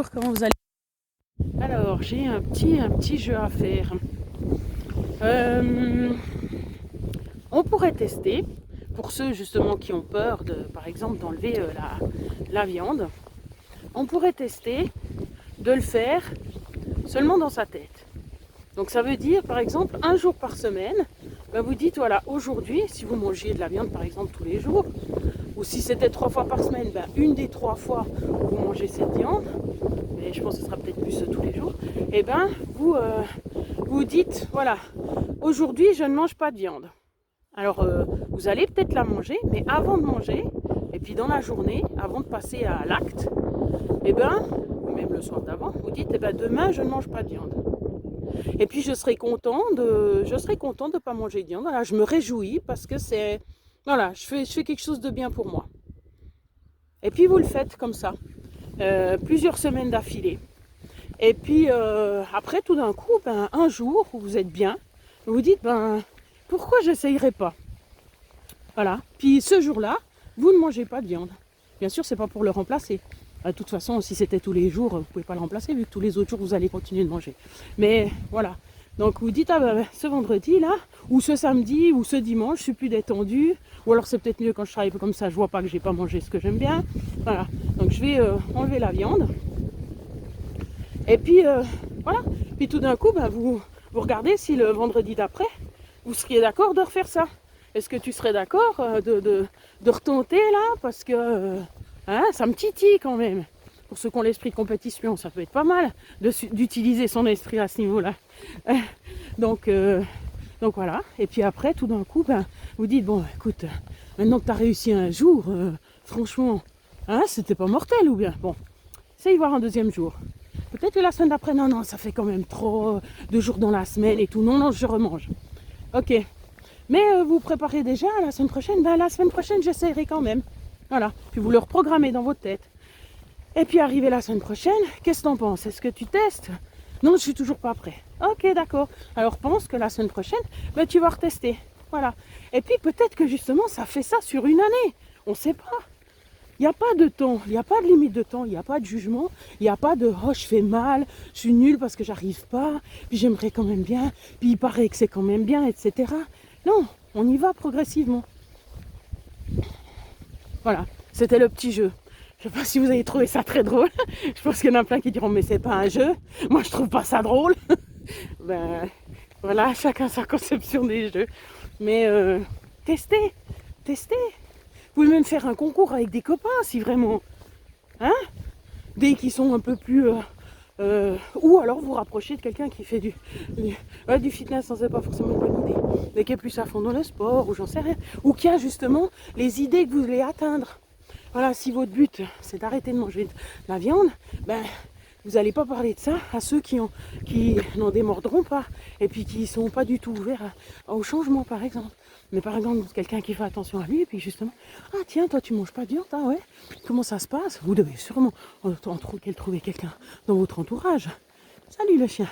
bonjour, comment vous allez? Alors, j'ai un petit jeu à faire. Euh, on pourrait tester, pour ceux justement qui ont peur, par exemple, d'enlever la viande, on pourrait tester de le faire seulement dans sa tête. Donc ça veut dire, par exemple, un jour par semaine, vous dites, voilà, aujourd'hui, si vous mangiez de la viande, par exemple, tous les jours, ou si c'était 3 fois par semaine, une des 3 fois vous mangez cette viande, mais je pense que ce sera peut-être plus tous les jours, et vous dites, voilà, aujourd'hui je ne mange pas de viande. Alors vous allez peut-être la manger, mais avant de manger, et puis dans la journée, avant de passer à l'acte, même le soir d'avant, vous dites, demain je ne mange pas de viande. Et puis je serai content de ne pas manger de viande. Voilà, je me réjouis parce que c'est, voilà, je fais quelque chose de bien pour moi. Et puis vous le faites comme ça, plusieurs semaines d'affilée. Et puis après, tout d'un coup, un jour où vous êtes bien, vous vous dites, pourquoi j'essayerais pas? Voilà. Puis ce jour-là, vous ne mangez pas de viande. Bien sûr, c'est pas pour le remplacer. De toute façon, si c'était tous les jours, vous pouvez pas le remplacer, vu que tous les autres jours, vous allez continuer de manger. Mais voilà. Donc vous dites, ce vendredi-là, ou ce samedi, ou ce dimanche, je suis plus détendue. Ou alors c'est peut-être mieux quand je travaille comme ça, je vois pas que j'ai pas mangé ce que j'aime bien. Voilà. Donc je vais enlever la viande. Et puis voilà. Puis tout d'un coup, vous regardez si le vendredi d'après, vous seriez d'accord de refaire ça. Est-ce que tu serais d'accord de retenter là? Parce que ça me titille quand même. Pour ceux qui ont l'esprit compétition, ça peut être pas mal d'utiliser son esprit à ce niveau-là. Donc voilà. Et puis après, tout d'un coup, vous dites, bon, écoute, maintenant que tu as réussi un jour, franchement, c'était pas mortel ou bien? Bon, essaye voir un deuxième jour. Peut-être que la semaine d'après, non, ça fait quand même trop, 2 jours dans la semaine et tout. Non, je remange. Ok. Mais vous préparez déjà à la semaine prochaine. La semaine prochaine, j'essaierai quand même. Voilà. Puis vous le reprogrammez dans votre tête. Et puis arrivé la semaine prochaine, qu'est-ce que t'en penses? Est-ce que tu testes? Non, je suis toujours pas prêt. Ok, d'accord. Alors pense que la semaine prochaine, tu vas retester. Voilà. Et puis peut-être que justement, ça fait ça sur une année. On ne sait pas. Il n'y a pas de temps, il n'y a pas de limite de temps, il n'y a pas de jugement, il n'y a pas de oh je fais mal, je suis nulle parce que j'arrive pas, puis j'aimerais quand même bien, puis il paraît que c'est quand même bien, etc. Non, on y va progressivement. Voilà, c'était le petit jeu. Je ne sais pas si vous avez trouvé ça très drôle. Je pense qu'il y en a plein qui diront mais c'est pas un jeu. Moi je trouve pas ça drôle. Voilà, chacun sa conception des jeux. Mais testez. Vous pouvez même faire un concours avec des copains si vraiment. Dès qu'ils sont un peu plus... ou alors vous rapprochez de quelqu'un qui fait du fitness, c'est pas forcément une bonne idée, mais qui est plus à fond dans le sport, ou j'en sais rien, ou qui a justement les idées que vous voulez atteindre. Voilà, si votre but c'est d'arrêter de manger de la viande, vous n'allez pas parler de ça à ceux qui n'en démordront pas, et puis qui ne sont pas du tout ouverts au changement par exemple. Mais par exemple, quelqu'un qui fait attention à lui, et puis justement, tiens, toi tu manges pas de viande, ouais, comment ça se passe? Vous devez sûrement trouver quelqu'un dans votre entourage. Salut le chien.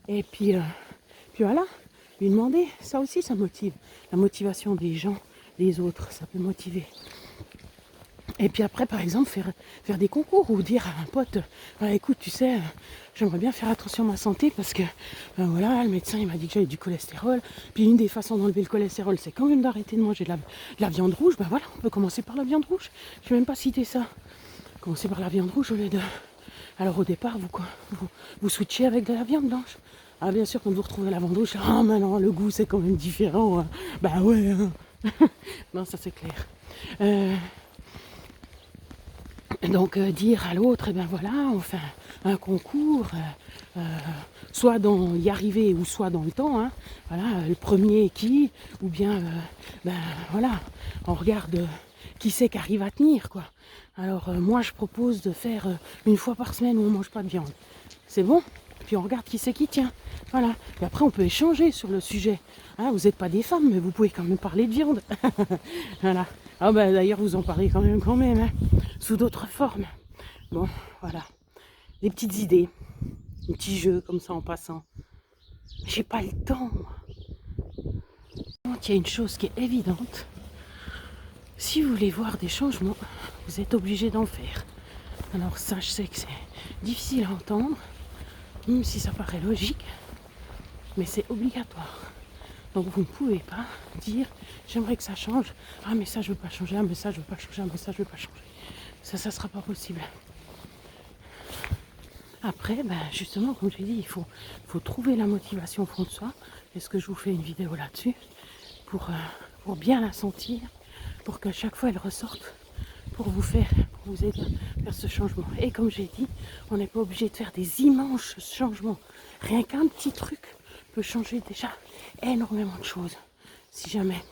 Et puis voilà, lui demander, ça aussi ça motive. La motivation des gens, des autres, ça peut motiver. Et puis après, par exemple, faire des concours ou dire à un pote, écoute, tu sais, j'aimerais bien faire attention à ma santé parce que, voilà, le médecin, il m'a dit que j'avais du cholestérol. Puis une des façons d'enlever le cholestérol, c'est quand même d'arrêter de manger de la viande rouge. Voilà, on peut commencer par la viande rouge. Je vais même pas citer ça. Commencer par la viande rouge au lieu de... Alors au départ, vous switchez avec de la viande blanche. Bien sûr, quand vous retrouvez la viande rouge, mais non, le goût, c'est quand même différent. Ouais. Non, ça c'est clair. Donc dire à l'autre, voilà, on fait un concours, soit dans y arriver ou soit dans le temps, voilà, le premier qui, ou bien, voilà, on regarde qui c'est qui arrive à tenir, quoi. Alors moi je propose de faire 1 fois par semaine où on ne mange pas de viande. C'est bon? Puis on regarde qui c'est qui tient. Voilà. Et après on peut échanger sur le sujet. Vous n'êtes pas des femmes, mais vous pouvez quand même parler de viande. Voilà. D'ailleurs vous en parlez quand même, sous d'autres formes. Bon, voilà. Des petites idées, des petits jeux comme ça en passant. J'ai pas le temps, moi. Il y a une chose qui est évidente. Si vous voulez voir des changements, vous êtes obligé d'en faire. Alors ça, je sais que c'est difficile à entendre, même si ça paraît logique, mais c'est obligatoire. Donc vous ne pouvez pas dire j'aimerais que ça change, ah mais ça je veux pas changer, ah mais ça je veux pas changer, ah mais ça je veux pas changer. Ça sera pas possible. Après, justement, comme j'ai dit, il faut trouver la motivation au fond de soi. Est-ce que je vous fais une vidéo là-dessus pour bien la sentir, pour qu'à chaque fois elle ressorte, pour vous aider à faire ce changement. Et comme j'ai dit, on n'est pas obligé de faire des immenses changements. Rien qu'un petit truc peut changer déjà énormément de choses. Si jamais